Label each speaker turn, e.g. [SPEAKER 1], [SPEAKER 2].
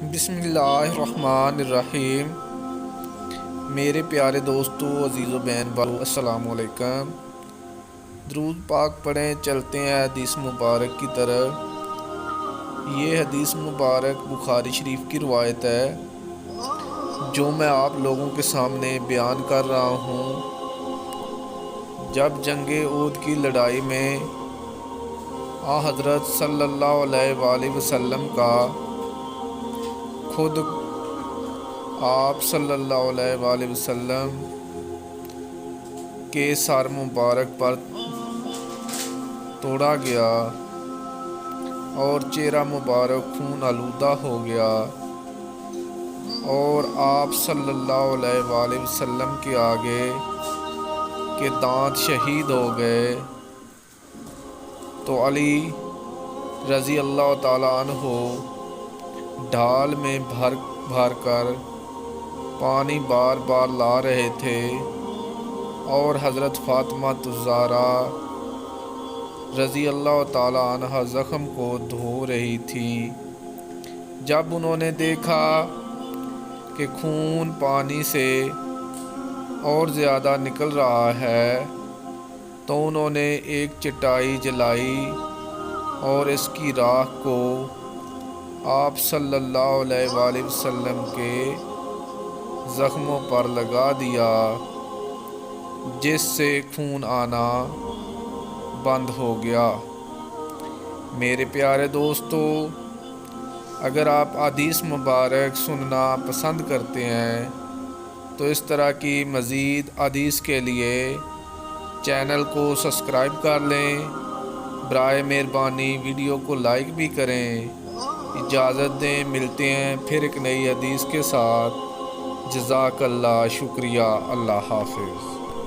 [SPEAKER 1] بسم اللہ الرحمن الرحیم۔ میرے پیارے دوستو، عزیز و بہن بھائیو، السلام علیکم۔ درود پاک پڑھیں، چلتے ہیں حدیث مبارک کی طرف۔ یہ حدیث مبارک بخاری شریف کی روایت ہے جو میں آپ لوگوں کے سامنے بیان کر رہا ہوں۔ جب جنگ احد کی لڑائی میں حضرت صلی اللہ علیہ وآلہ وسلم کا خود آپ صلی اللہ علیہ وآلہ وسلم کے سر مبارک پر توڑا گیا اور چہرہ مبارک خون آلودہ ہو گیا اور آپ صلی اللہ علیہ وآلہ وسلم کے آگے کے دانت شہید ہو گئے، تو علی رضی اللہ تعالیٰ عنہ ڈھال میں بھر کر پانی بار بار لا رہے تھے اور حضرت فاطمہ الزہرا رضی اللہ تعالیٰ عنہ زخم کو دھو رہی تھی۔ جب انہوں نے دیکھا کہ خون پانی سے اور زیادہ نکل رہا ہے تو انہوں نے ایک چٹائی جلائی اور اس کی راکھ کو آپ صلی اللہ علیہ وآلہ وسلم کے زخموں پر لگا دیا، جس سے خون آنا بند ہو گیا۔ میرے پیارے دوستو، اگر آپ حدیث مبارک سننا پسند کرتے ہیں تو اس طرح کی مزید حدیث کے لیے چینل کو سبسکرائب کر لیں۔ برائے مہربانی ویڈیو کو لائک بھی کریں۔ اجازت دیں، ملتے ہیں پھر ایک نئی حدیث کے ساتھ۔ جزاک اللہ، شکریہ، اللہ حافظ۔